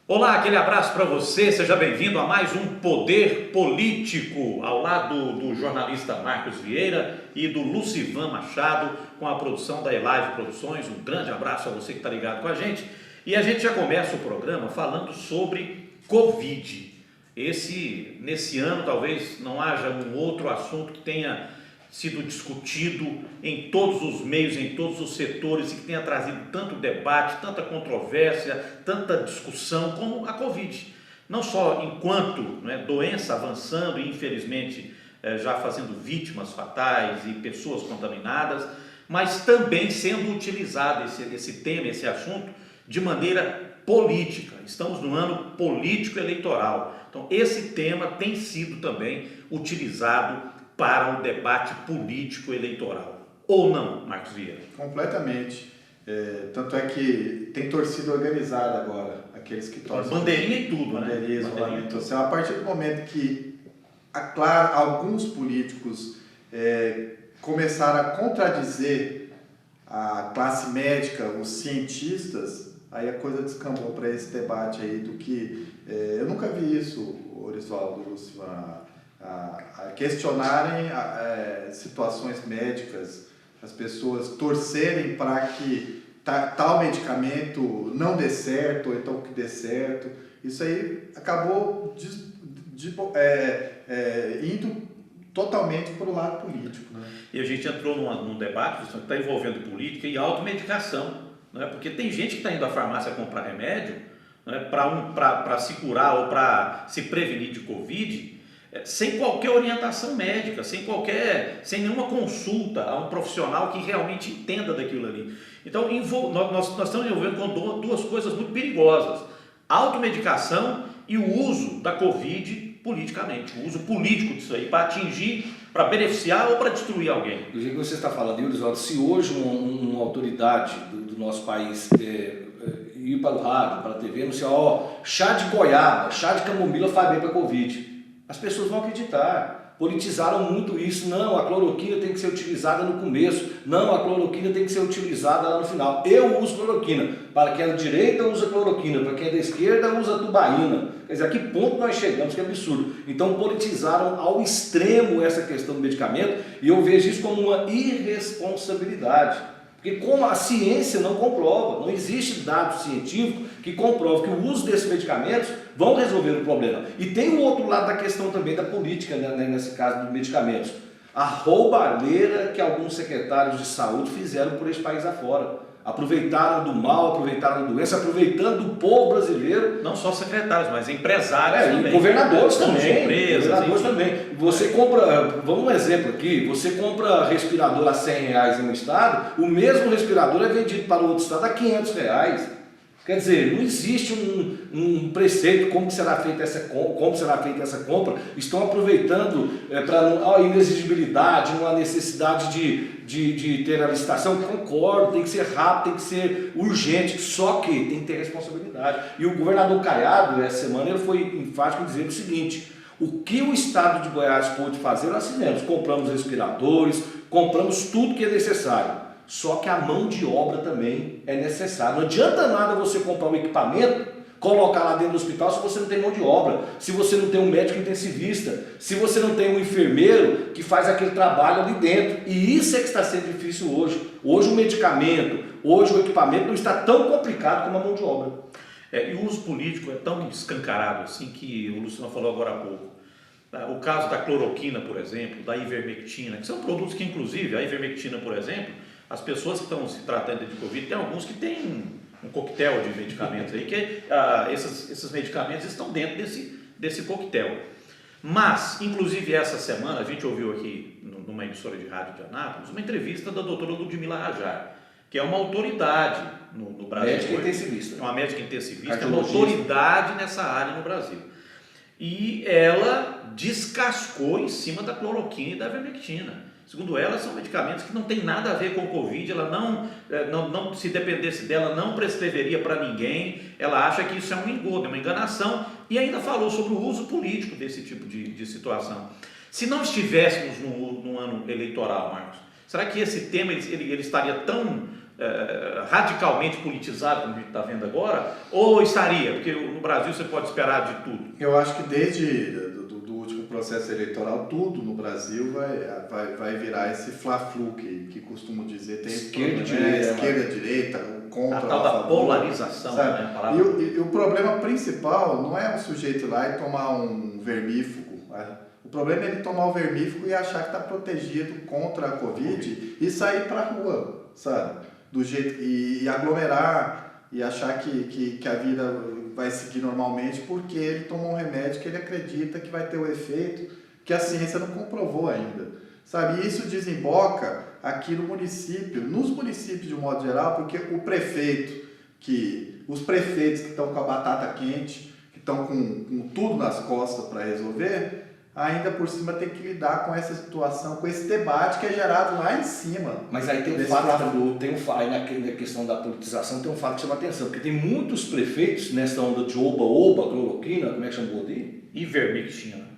Olá, aquele abraço para você, seja bem-vindo a mais um Poder Político, ao lado do jornalista Marcos Vieira e do Lucivan Machado, com a produção da Elive Produções. Um grande abraço a você que está ligado com a gente. E a gente já começa o programa falando sobre Covid. Nesse ano, talvez não haja um outro assunto que tenha sido discutido em todos os meios, em todos os setores, e que tenha trazido tanto debate, tanta controvérsia, tanta discussão como a Covid. Não só enquanto doença avançando e infelizmente já fazendo vítimas fatais e pessoas contaminadas, mas também sendo utilizado esse tema, esse assunto, de maneira política. Estamos no ano político eleitoral. Então esse tema tem sido também utilizado para o debate político eleitoral. Ou não, Marcos Vieira? Completamente. Tanto é que tem torcida organizada agora, aqueles que torcem. Bandeirinha e tudo, bandeirinha, né? Bandeirinha. Então, a partir do momento que, alguns políticos começaram a contradizer a classe médica, os cientistas, aí a coisa descambou para esse debate aí do que... eu nunca vi isso, Orisvaldo, Lucivan, a questionarem situações médicas, as pessoas torcerem para que tal medicamento não dê certo, ou então que dê certo. Isso aí acabou indo totalmente para o lado político, né? E a gente entrou num debate que está envolvendo política e automedicação, né? Porque tem gente que está indo à farmácia comprar remédio, né, para se curar ou para se prevenir de Covid, sem qualquer orientação médica, sem nenhuma consulta a um profissional que realmente entenda daquilo ali. Então, nós estamos envolvendo com duas coisas muito perigosas: a automedicação e o uso da Covid politicamente, o uso político disso aí, para atingir, para beneficiar ou para destruir alguém. Do jeito que você está falando, Elisvaldo, se hoje uma autoridade do nosso país ir para o rádio, para a TV, anunciar, chá de goiaba, chá de camomila faz bem para a Covid, as pessoas vão acreditar. Politizaram muito isso. Não, a cloroquina tem que ser utilizada no começo. Não, a cloroquina tem que ser utilizada lá no final. Eu uso cloroquina. Para quem é da direita, usa cloroquina. Para quem é da esquerda, usa tubaína. Quer dizer, a que ponto nós chegamos? Que absurdo. Então, politizaram ao extremo essa questão do medicamento, e eu vejo isso como uma irresponsabilidade. Porque como a ciência não comprova, não existe dado científico que comprove que o uso desses medicamentos vão resolver o problema. E tem o outro lado da questão também da política, né, nesse caso dos medicamentos. A roubalheira que alguns secretários de saúde fizeram por esse país afora. Aproveitaram do mal, aproveitaram da doença, aproveitando do povo brasileiro. Não só secretários, mas empresários também. Governadores também. Empresas, governadores também. Você compra, vamos um exemplo aqui, você compra respirador a R$100 em um estado, o mesmo respirador é vendido para o outro estado a R$500. Quer dizer, não existe um preceito como será feita essa compra. Estão aproveitando para a inexigibilidade, uma necessidade de ter a licitação. Concordo, tem que ser rápido, tem que ser urgente, só que tem que ter responsabilidade. E o governador Caiado, essa semana, ele foi enfático em dizer o seguinte: o que o estado de Goiás pôde fazer, nós fizemos. Compramos respiradores, compramos tudo que é necessário. Só que a mão de obra também é necessária. Não adianta nada você comprar um equipamento, colocar lá dentro do hospital se você não tem mão de obra, se você não tem um médico intensivista, se você não tem um enfermeiro que faz aquele trabalho ali dentro. E isso é que está sendo difícil hoje. Hoje o medicamento, hoje o equipamento não está tão complicado como a mão de obra. E o uso político é tão escancarado assim que o Luciano falou agora há pouco. O caso da cloroquina, por exemplo, da ivermectina, que são produtos que, inclusive, a ivermectina, por exemplo, as pessoas que estão se tratando de Covid, tem alguns que têm um coquetel de medicamentos aí, que esses medicamentos estão dentro desse coquetel. Mas, inclusive essa semana, a gente ouviu aqui numa emissora de rádio de Anápolis, uma entrevista da doutora Ludmila Rajar, que é uma autoridade no Brasil. Médica intensivista. É uma médica intensivista, é uma autoridade nessa área no Brasil. E ela descascou em cima da cloroquina e da ivermectina. Segundo ela, são medicamentos que não tem nada a ver com o Covid, ela não se dependesse dela, não prescreveria para ninguém, ela acha que isso é um engodo, é uma enganação, e ainda falou sobre o uso político desse tipo de situação. Se não estivéssemos num ano eleitoral, Marcos, será que esse tema ele estaria radicalmente politizado, como a gente está vendo agora, ou estaria? Porque no Brasil você pode esperar de tudo. Eu acho que desde do último processo eleitoral, tudo no Brasil vai virar esse fla-flu que costumo dizer. Tem esquerda, direita, contra, a tal da polarização, sabe? Né? E o problema principal não é o sujeito ir lá e tomar um vermífugo. O problema é ele tomar o vermífugo e achar que está protegido contra a Covid e sair para a rua, sabe? Do jeito, e aglomerar e achar que a vida vai seguir normalmente porque ele tomou um remédio que ele acredita que vai ter o efeito que a ciência não comprovou ainda, sabe? E isso desemboca aqui no município, nos municípios de um modo geral, porque os prefeitos que estão com a batata quente, que estão com tudo nas costas para resolver, ainda por cima tem que lidar com essa situação, com esse debate que é gerado lá em cima. Mas aí tem um fato, aí na questão da politização tem um fato que chama atenção, porque tem muitos prefeitos nessa onda de oba-oba, cloroquina, como é que chamou ali? Ivermectina.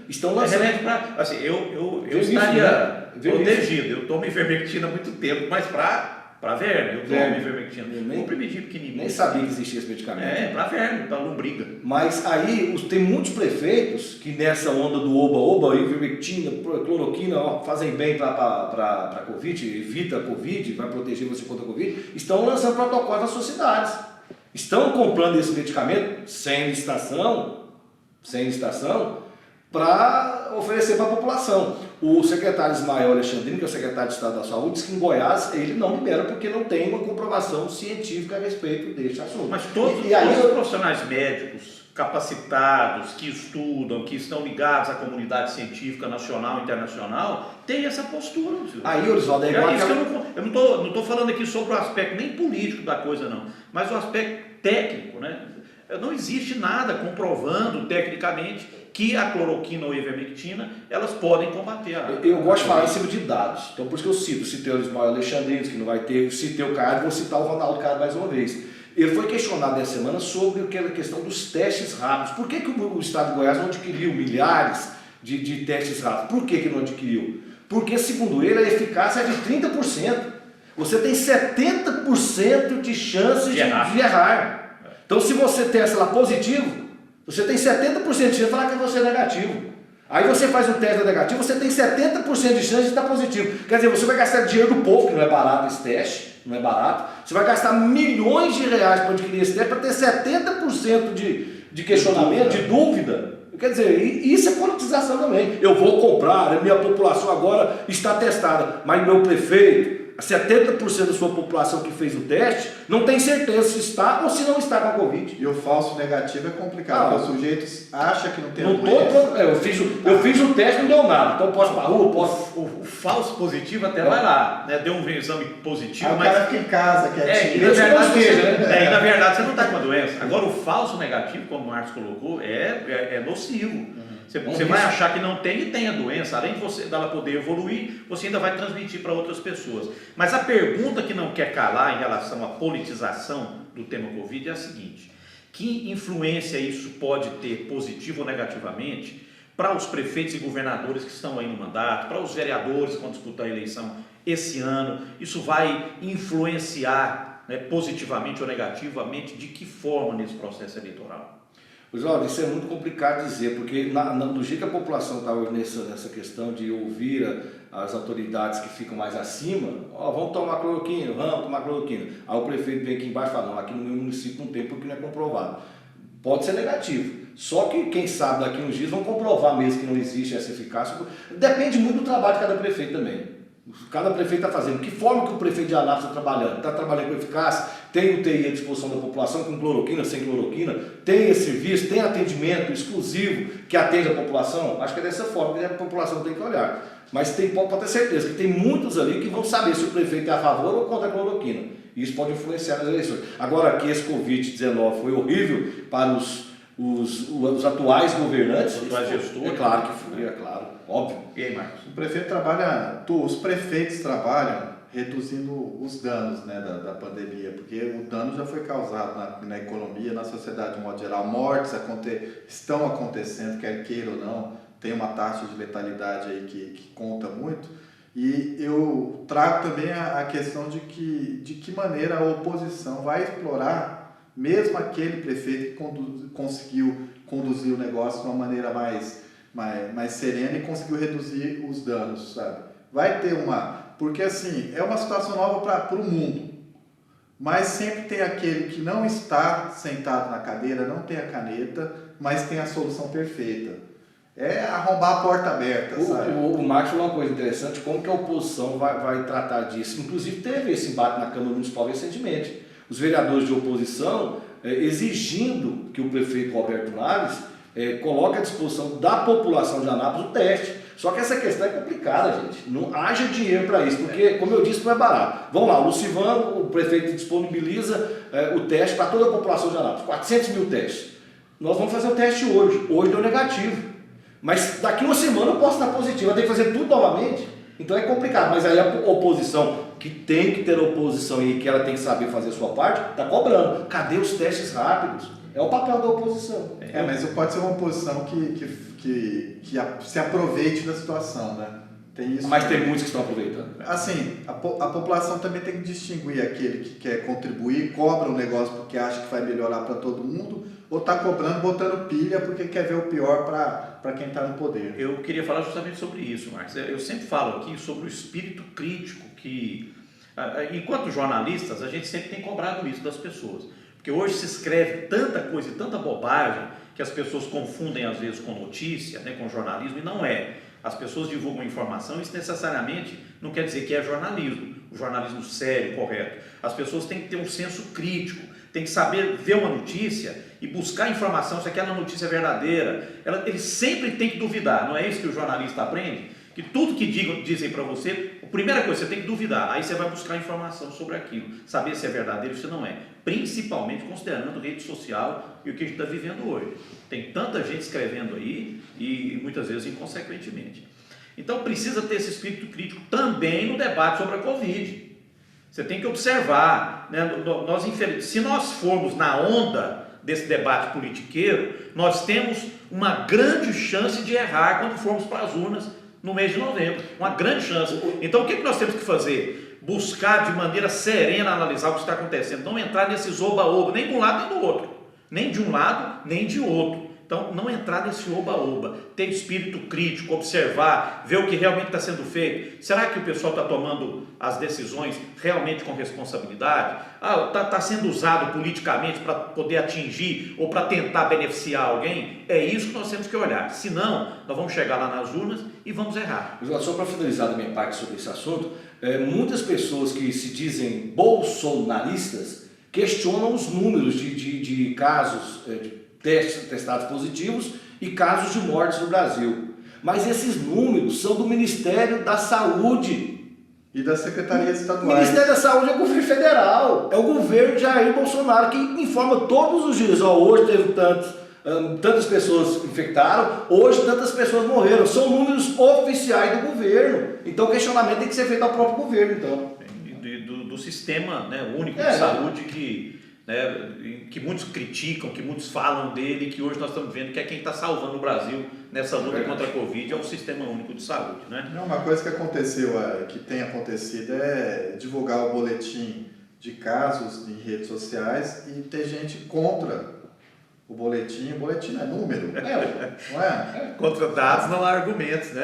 Estão lançando... remédio para... Assim, eu estaria protegido, eu tomo ivermectina há muito tempo, mas para verme, eu tomo ivermectina. Um primitivo pequenininho. Nem sabia que existia esse medicamento. Para verme, para lombriga. Mas aí tem muitos prefeitos que nessa onda do oba-oba, ivermectina, cloroquina, fazem bem para a Covid, evita a Covid, vai proteger você contra a Covid, estão lançando protocolos nas suas cidades. Estão comprando esse medicamento sem licitação, para oferecer para a população. O secretário Ismael Alexandrino, que é o secretário de Estado da Saúde, disse que em Goiás ele não libera porque não tem uma comprovação científica a respeito deste assunto. Mas todos os profissionais médicos capacitados, que estudam, que estão ligados à comunidade científica nacional e internacional, têm essa postura. Aí, Oswaldo, é igual eu não estou falando aqui sobre o aspecto nem político da coisa, não, mas o aspecto técnico, né? Não existe nada comprovando tecnicamente que a cloroquina ou a ivermectina, elas podem combater a... Eu gosto de falar em cima de dados, então por isso que eu citei o Ismael Alexandrino, que não vai ter, citei o Caiado, vou citar o Ronaldo Caiado mais uma vez. Ele foi questionado essa semana sobre aquela questão dos testes rápidos. Por que o Estado de Goiás não adquiriu milhares de testes rápidos? Por que não adquiriu? Porque, segundo ele, a eficácia é de 30%. Você tem 70% de chances de errar. Então, se você testa lá positivo, você tem 70% de chance de falar que você é negativo. Aí você faz um teste negativo, você tem 70% de chance de estar positivo. Quer dizer, você vai gastar dinheiro do povo, que não é barato esse teste, não é barato. Você vai gastar milhões de reais para adquirir esse teste, para ter 70% de questionamento, de dúvida. Quer dizer, isso é politização também. Eu vou comprar, a minha população agora está testada, mas meu prefeito, 70% da sua população que fez o teste não tem certeza se está ou se não está com a Covid. E o falso negativo é complicado, porque o sujeito acha que não tem eu fiz o teste e não deu nada, então eu posso ir para a rua, posso... O falso positivo até vai lá, né? Deu um exame positivo, mas o cara fica em casa, quietinho. E na verdade você não está com a doença. Agora o falso negativo, como o Marcos colocou, é nocivo. Você vai achar que não tem e tem a doença. Além de você dela poder evoluir, você ainda vai transmitir para outras pessoas. Mas a pergunta que não quer calar em relação à politização do tema Covid é a seguinte: que influência isso pode ter, positivo ou negativamente, para os prefeitos e governadores que estão aí no mandato, para os vereadores que vão disputar a eleição esse ano? Isso vai influenciar, né, positivamente ou negativamente, de que forma nesse processo eleitoral? Oswaldo, isso é muito complicado dizer, porque do jeito que a população está nessa questão de ouvir as autoridades que ficam mais acima, vamos tomar cloroquina, vamos tomar cloroquina. Aí o prefeito vem aqui embaixo e fala, não, aqui no meu município não tem porque não é comprovado. Pode ser negativo, só que quem sabe daqui uns dias vão comprovar mesmo que não existe essa eficácia. Depende muito do trabalho de cada prefeito também. Cada prefeito está fazendo. Que forma que o prefeito de Anápolis está trabalhando? Está trabalhando com eficácia? Tem UTI à disposição da população, com cloroquina, sem cloroquina? Tem esse serviço? Tem atendimento exclusivo que atende a população? Acho que é dessa forma que a população tem que olhar. Mas pode ter certeza que tem muitos ali que vão saber se o prefeito é a favor ou contra a cloroquina. E isso pode influenciar nas eleições. Agora, que esse Covid-19 foi horrível para os atuais governantes, os atuais gestores. É claro que foi, é claro, óbvio. E aí, Marcos? Os prefeitos trabalham reduzindo os danos, né, da pandemia, porque o dano já foi causado na economia, na sociedade de modo geral. Mortes estão acontecendo, quer queira ou não, tem uma taxa de letalidade aí que conta muito. E eu trago também a questão de que maneira a oposição vai explorar mesmo aquele prefeito que conseguiu conduzir o negócio de uma maneira mais serena e conseguiu reduzir os danos, sabe? Vai ter porque assim, é uma situação nova para o mundo, mas sempre tem aquele que não está sentado na cadeira, não tem a caneta, mas tem a solução perfeita. É arrombar a porta aberta, sabe? O Marcos falou uma coisa interessante, como que a oposição vai tratar disso. Inclusive teve esse embate na Câmara Municipal recentemente. Os vereadores de oposição exigindo que o prefeito Roberto Naves coloque à disposição da população de Anápolis o teste. Só que essa questão é complicada, gente. Não haja dinheiro para isso, porque, como eu disse, não é barato. Vamos lá, o Lucivano, o prefeito disponibiliza o teste para toda a população de Anápolis, 400 mil testes. Nós vamos fazer o teste hoje. Hoje deu negativo. Mas daqui uma semana eu posso dar positivo, eu tenho que fazer tudo novamente. Então é complicado, mas aí a oposição, que tem que ter oposição e que ela tem que saber fazer a sua parte, está cobrando. Cadê os testes rápidos? É o papel da oposição. Mas pode ser uma oposição que se aproveite da situação, né? Tem isso. Mas tem muitos que estão aproveitando. Assim, a população também tem que distinguir aquele que quer contribuir, cobra um negócio porque acha que vai melhorar para todo mundo, ou está cobrando, botando pilha porque quer ver o pior para quem está no poder. Eu queria falar justamente sobre isso, Marcos. Eu sempre falo aqui sobre o espírito crítico que, enquanto jornalistas, a gente sempre tem cobrado isso das pessoas. Porque hoje se escreve tanta coisa e tanta bobagem que as pessoas confundem às vezes com notícia, né, com jornalismo, e não é. As pessoas divulgam informação, isso necessariamente não quer dizer que é jornalismo, o jornalismo sério, correto. As pessoas têm que ter um senso crítico, têm que saber ver uma notícia e buscar informação se aquela notícia é verdadeira. Ele sempre tem que duvidar, não é isso que o jornalista aprende? Que tudo que dizem para você, a primeira coisa, você tem que duvidar, aí você vai buscar informação sobre aquilo, saber se é verdadeiro ou se não é, principalmente considerando rede social e o que a gente está vivendo hoje. Tem tanta gente escrevendo aí e muitas vezes inconsequentemente. Então precisa ter esse espírito crítico também no debate sobre a Covid. Você tem que observar, né? Se nós formos na onda desse debate politiqueiro, nós temos uma grande chance de errar quando formos para as urnas no mês de novembro, uma grande chance. Então o que nós temos que fazer? Buscar de maneira serena analisar o que está acontecendo, não entrar nesses oba-oba, nem de um lado nem do outro, nem de um lado nem de outro. Então não entrar nesse oba-oba, ter espírito crítico, observar, ver o que realmente está sendo feito. Será que o pessoal está tomando as decisões realmente com responsabilidade? Está sendo usado politicamente para poder atingir ou para tentar beneficiar alguém? É isso que nós temos que olhar. Senão, nós vamos chegar lá nas urnas e vamos errar. Só para finalizar da minha parte sobre esse assunto, muitas pessoas que se dizem bolsonaristas questionam os números de casos de testados positivos e casos de mortes no Brasil. Mas esses números são do Ministério da Saúde. E das secretarias O estaduais. Ministério da Saúde é o governo federal, é o governo de Jair Bolsonaro que informa todos os dias. Hoje teve tantas pessoas infectaram, hoje tantas pessoas morreram. São números oficiais do governo. Então o questionamento tem que ser feito ao próprio governo. Então. Do sistema, né, único de saúde que muitos criticam, que muitos falam dele, que hoje nós estamos vendo que é quem está salvando o Brasil nessa luta contra a Covid, é o Sistema Único de Saúde. Né? Não, uma coisa que aconteceu, que tem acontecido é divulgar o boletim de casos em redes sociais e ter gente contra o boletim não é número, não é? Contra dados não há argumentos, né?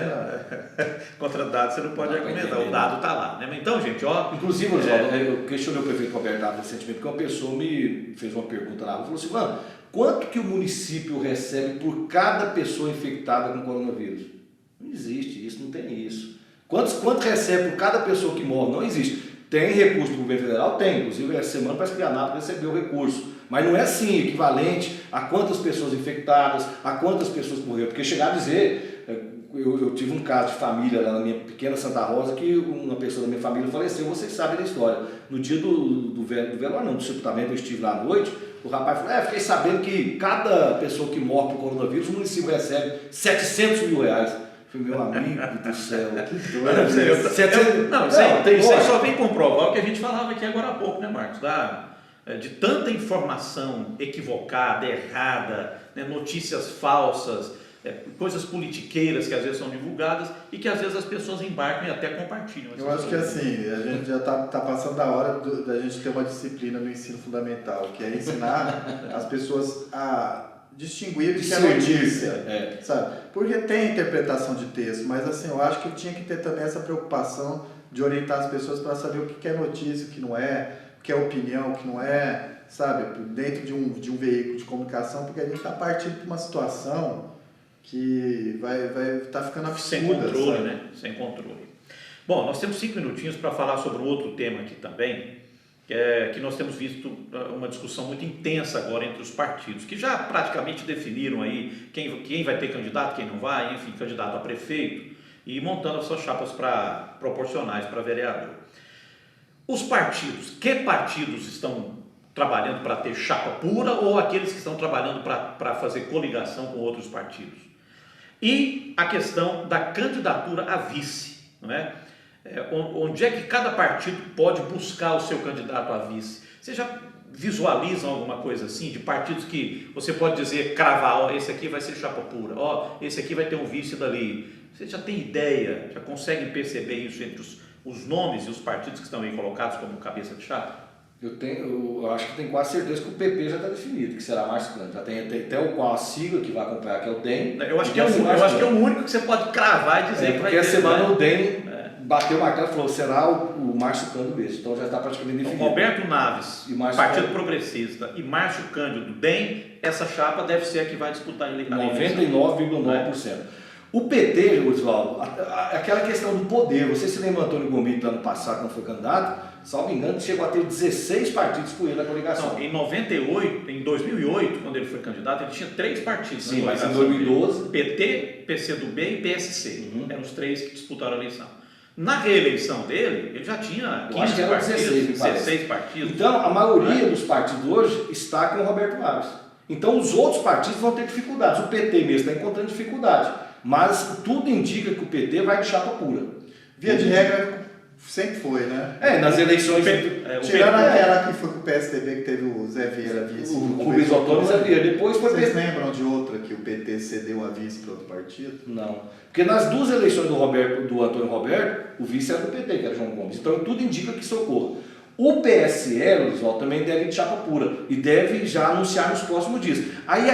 Contra dados você não pode argumentar, o dado está lá. Né? Então, gente, Inclusive, eu questionei o prefeito Roberto Naves recentemente, porque uma pessoa me fez uma pergunta lá, falou assim, mano, quanto que o município recebe por cada pessoa infectada com coronavírus? Não existe isso, não tem isso. Quanto recebe por cada pessoa que morre? Não existe. Tem recurso do governo federal? Tem. Inclusive, essa semana parece que a Anápolis recebeu recurso. Mas não é assim, equivalente a quantas pessoas infectadas, a quantas pessoas morreram. Porque chegar a dizer, eu tive um caso de família lá na minha pequena Santa Rosa, que uma pessoa da minha família faleceu, vocês sabem da história. No dia do velório, não, do sepultamento, eu estive lá à noite, o rapaz falou, fiquei sabendo que cada pessoa que morre por coronavírus, o município recebe 700 mil reais. Falei, meu amigo do céu, que doido. Isso aí só vem comprovar o que a gente falava aqui agora há pouco, né, Marcos? De tanta informação equivocada, errada, né, notícias falsas, coisas politiqueiras que às vezes são divulgadas e que às vezes as pessoas embarcam e até compartilham. Eu acho que assim, a gente já está passando da hora da gente ter uma disciplina no ensino fundamental, que é ensinar as pessoas a distinguir o que é notícia, sabe? Porque tem interpretação de texto, mas assim, eu acho que tinha que ter também essa preocupação de orientar as pessoas para saber o que é notícia, o que não é, o que é opinião, o que não é, sabe? Dentro de um veículo de comunicação, porque a gente está partindo para uma situação que vai estar ficando absurda. Sem controle, sabe? né? Sem controle. Bom, nós temos 5 minutinhos para falar sobre um outro tema aqui também, que nós temos visto uma discussão muito intensa agora entre os partidos, que já praticamente definiram aí quem vai ter candidato, quem não vai, enfim, candidato a prefeito, e montando as suas chapas proporcionais para vereador. Os partidos, que partidos estão trabalhando para ter chapa pura ou aqueles que estão trabalhando para fazer coligação com outros partidos? E a questão da candidatura a vice, não é? Onde é que cada partido pode buscar o seu candidato a vice? Vocês já visualizam alguma coisa assim, de partidos que você pode dizer, cravar, ó, esse aqui vai ser chapa pura, ó, esse aqui vai ter um vice dali? Vocês já têm ideia, já conseguem perceber isso entre os nomes e os partidos que estão aí colocados como cabeça de chapa? Eu acho que tenho quase certeza que o PP já está definido, que será Márcio Cândido. Já tem até qual a sigla que vai acompanhar, que é o DEM. Eu acho que é o único que você pode cravar e dizer que vai ter. Porque a semana o DEM bateu o martelo e falou, será o Márcio Cândido mesmo. Então já está praticamente definido. Roberto Naves, Partido Cândido Progressista, e Márcio Cândido, DEM, essa chapa deve ser a que vai disputar a eleição. 99,9%. O PT, Oswaldo, aquela questão do poder, você se lembra do Antônio Gomito ano passado, quando foi candidato? Salvo engano, chegou a ter 16 partidos com ele na coligação. Não, em 2008, quando ele foi candidato, ele tinha 3 partidos. Sim, mas em 2012... PT, PCdoB e PSC. Eram os 3 que disputaram a eleição. Na reeleição dele, ele já tinha 15 partidos, 16 partidos. Então, a maioria dos partidos hoje está com o Roberto Naves. Então, os outros partidos vão ter dificuldades. O PT mesmo está encontrando dificuldade. Mas tudo indica que o PT vai de chapa pura. Via de regra, sempre foi, né? Nas eleições... Tirando aquela que foi com o PSDB, que teve o Zé Vieira vice. O Rubens Ottoni, Zé Vieira. Depois foi... Vocês lembram de outra que o PT cedeu a vice para outro partido? Não. Porque nas 2 eleições do Antônio Roberto, o vice era do PT, que era João Gomes. Então tudo indica que isso ocorra. O PSL, Oswaldo, também deve de chapa pura e deve já anunciar nos próximos dias. Aí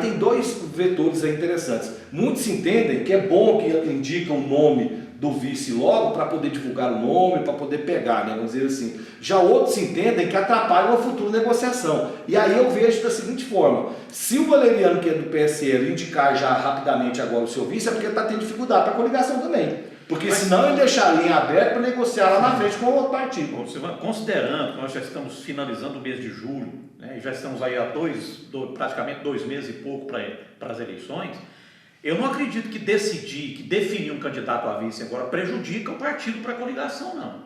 tem 2 vetores interessantes. Muitos entendem que é bom que indica o nome do vice logo para poder divulgar o nome, para poder pegar, né? Vamos dizer assim. Já outros entendem que atrapalha uma futura negociação. E aí eu vejo da seguinte forma: se o Valeriano, que é do PSL, indicar já rapidamente agora o seu vice, é porque está tendo dificuldade para a coligação também. Porque senão ele deixaria em aberto para negociar lá na frente com o outro partido. Considerando que nós já estamos finalizando o mês de julho, né, e já estamos aí há praticamente 2 meses e pouco para as eleições, eu não acredito que definir um candidato a vice agora prejudica o partido para a coligação, não.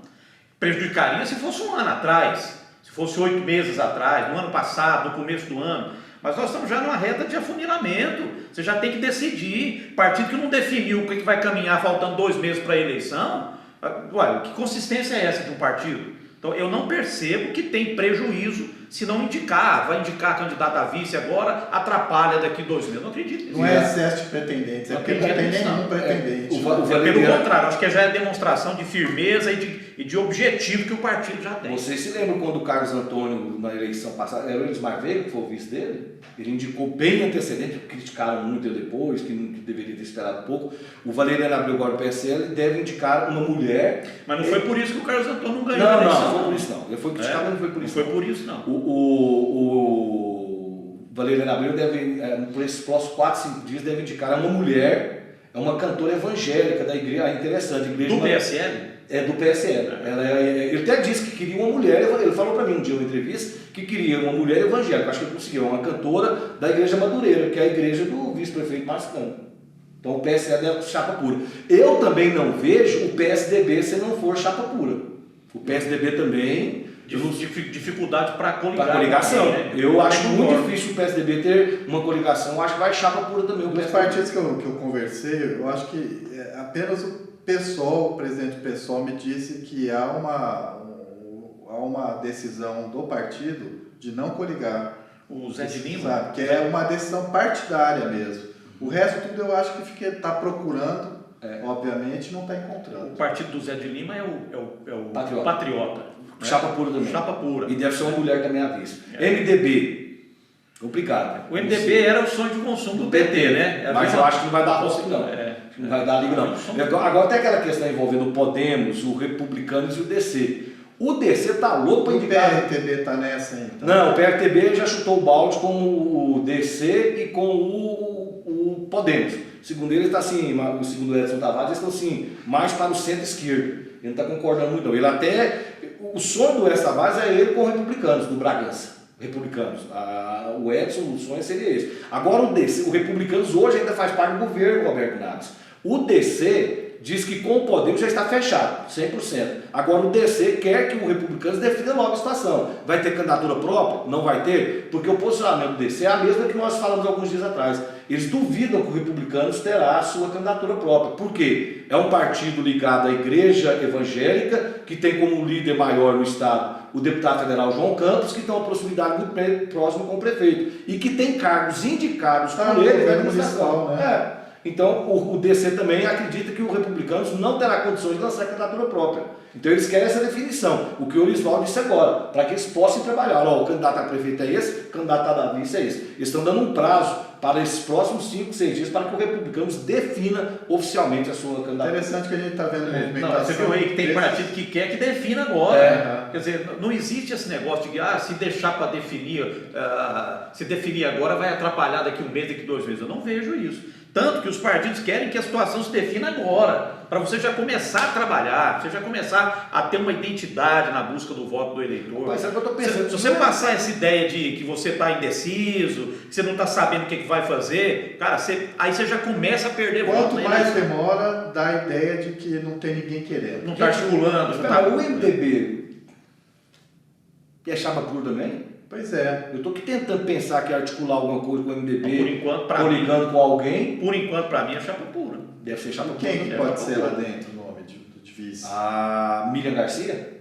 Prejudicaria se fosse um ano atrás, se fosse 8 meses atrás, no ano passado, no começo do ano. Mas nós estamos já numa reta de afunilamento. Você já tem que decidir. Partido que não definiu o que vai caminhar faltando 2 meses para a eleição, ué, que consistência é essa de um partido? Então eu não percebo que tem prejuízo se não vai indicar candidato a vice agora, atrapalha daqui 2 meses. Não acredito nisso. Não é excesso de pretendentes, é porque não tem nenhum pretendente. Pelo contrário, acho que já é demonstração de firmeza e de objetivo que o partido já tem. Vocês se lembram quando o Carlos Antônio, na eleição passada, era o Elismar Veiga, que foi o vice dele? Ele indicou bem antecedente, criticaram muito ele depois, que deveria ter esperado um pouco. O Valeriano Abreu, agora do PSL, deve indicar uma mulher. Mas não foi por isso que o Carlos Antônio não ganhou a eleição. Não foi por isso não. Ele foi criticado, mas não foi por isso. Não foi por isso não. O Valeriano Abreu deve, por esses próximos 4, 5 dias, deve indicar uma mulher, é uma cantora evangélica da igreja, interessante. Do PSL? É do PSL. Ele até disse que queria uma mulher, ele falou para mim um dia em uma entrevista, que queria uma mulher evangélica, acho que ele conseguiu, uma cantora da igreja Madureira, que é a igreja do vice-prefeito Márcio Cândido. Então o PSL deve ser chapa pura. Eu também não vejo o PSDB se não for chapa pura. O PSDB também... Dificuldade para coligação. Né? Eu acho muito difícil o PSDB ter uma coligação, eu acho que vai chapa pura também. Dos partidos que eu conversei, eu acho que apenas o PSOL, o presidente do PSOL me disse que há uma decisão do partido de não coligar. O Zé de Lima? Sabe? Que é uma decisão partidária mesmo. O resto tudo eu acho que está procurando, obviamente, não está encontrando. O partido do Zé de Lima é o Patriota. Né? Chapa pura também. Chapa pura. E deve ser uma mulher também à vista. MDB. Complicado. O MDB era o sonho de consumo do PT, né? Mas eu acho que não vai dar rosto, não. Não vai dar liga, não. Agora tem aquela questão envolvendo o Podemos, o Republicanos e o DC. O DC tá louco para indicar. O PRTB está nessa aí. Então. Não, o PRTB já chutou o balde com o DC e com o Podemos. Segundo ele, está assim, segundo o Edson Tavares, eles estão assim, mais para o centro-esquerda. Ele não está concordando muito, não. Ele até. O sonho do Edson Tavares é ele com os Republicanos, do Bragança. Republicanos. O Edson, o sonho seria esse. Agora o DC, o Republicanos hoje ainda faz parte do governo, Roberto Naves. O DC diz que com o Podemos já está fechado, 100%. Agora o DC quer que o Republicanos defina logo a situação. Vai ter candidatura própria? Não vai ter? Porque o posicionamento do DC é a mesma que nós falamos alguns dias atrás. Eles duvidam que o Republicanos terá a sua candidatura própria. Por quê? É um partido ligado à igreja evangélica, que tem como líder maior no estado o deputado federal João Campos, que tem uma proximidade muito próxima com o prefeito. E que tem cargos indicados por ele na administração. Né? Então, o DC também acredita que o Republicanos não terá condições de lançar candidatura própria. Então, eles querem essa definição, o que o Orisvaldo disse agora, para que eles possam trabalhar. O candidato a prefeito é esse, o candidato a vice é esse. Eles estão dando um prazo para esses próximos 5, 6 dias para que o Republicanos defina oficialmente a sua candidatura. Interessante que a gente está vendo movimentação. Não, você viu aí que tem partido que quer que defina agora. Quer dizer, não existe esse negócio de se deixar para definir, se definir agora vai atrapalhar daqui 1 mês, daqui 2 meses. Eu não vejo isso. Tanto que os partidos querem que a situação se defina agora, para você já começar a trabalhar, você já começar a ter uma identidade na busca do voto do eleitor. Mas é o que eu estou pensando. Se você passar essa ideia de que você está indeciso, que você não está sabendo o que vai fazer, cara, aí você já começa a perder voto. Quanto mais demora, dá a ideia de que não tem ninguém querendo. Não está articulando. O MDB é chapa pura também? Pois é. Eu estou aqui tentando pensar que articular alguma coisa com o MDB, por enquanto, ligando com alguém. Por enquanto, para mim, é chapa pura. Deve ser chapa pura. Quem que pode ser lá dentro o nome de vice? A Miriam Garcia?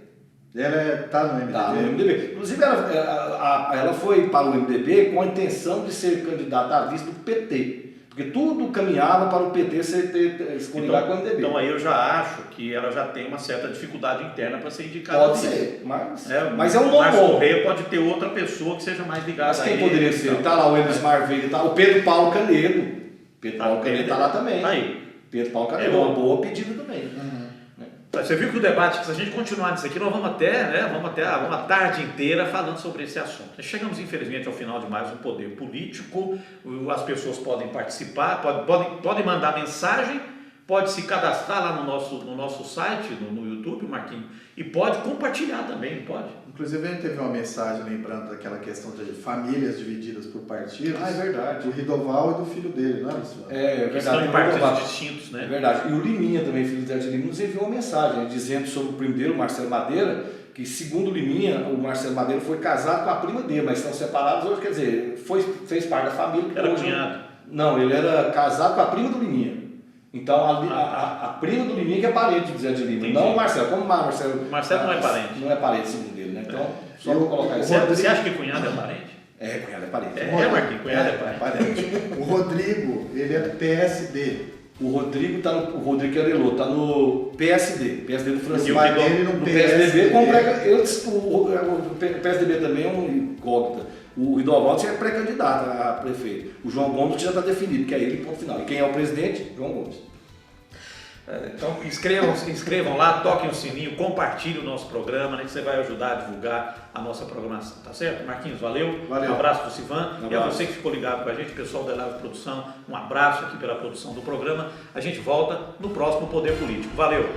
Ela está no MDB? Está no MDB. Inclusive, ela foi para o MDB com a intenção de ser candidata a vice do PT. Porque tudo caminhava para o PT se coligar com o MDB. Então aí eu já acho que ela já tem uma certa dificuldade interna para ser indicada. Pode ser, mas é um nome bom. Correia pode ter outra pessoa que seja mais ligada mas a quem ele. Poderia ser? Está lá o Elismar Veiga, tá o Pedro Paulo Canedo. Pedro Paulo Canedo está lá também. Aí. Pedro Paulo Canedo é uma boa pedida também. Você viu que o debate, se a gente continuar nisso aqui, nós vamos até uma tarde inteira falando sobre esse assunto. Chegamos, infelizmente, ao final de mais um Poder Político. As pessoas podem participar, podem mandar mensagem, pode se cadastrar lá no nosso site, no YouTube, Marquinhos, e pode compartilhar também, pode? Inclusive, a gente teve uma mensagem lembrando daquela questão de famílias divididas por partidos. É verdade. Do Ridoval e do filho dele, não é, Luciano? É verdade. Estão em partidos distintos, né? É verdade. E o Liminha também, filho do Zé de Lima, nos enviou uma mensagem dizendo sobre o primeiro, o Marcelo Madeira, que segundo o Liminha, o Marcelo Madeira foi casado com a prima dele, mas estão separados hoje, quer dizer, fez parte da família. Era cunhado. Não, ele era casado com a prima do Liminha. Então a prima do Liminha que é parente do Zé de Lima. Entendi. Não o Marcelo. Como o Marcelo não é parente. Não é parente, segundo ele, né? Então, só para colocar isso. Você acha que cunhado é parente? Cunhado é parente. Marquinhos, cunhado é parente. O Rodrigo, ele é PSD. O Rodrigo tá no. O Rodrigo Arelô está no PSD. PSD do Francisco. E o pai dele no PSDB. O PSDB também é um incógnita. O Ridovaldo é pré-candidato a prefeito. O João Gomes já está definido, que é ele, ponto final. E quem é o presidente? João Gomes. Então se inscrevam lá, toquem o sininho, compartilhem o nosso programa, né, que você vai ajudar a divulgar a nossa programação, tá certo? Marquinhos, valeu. Um abraço do Sivan. E a você que ficou ligado com a gente, pessoal da Live Produção, um abraço aqui pela produção do programa. A gente volta no próximo Poder Político. Valeu!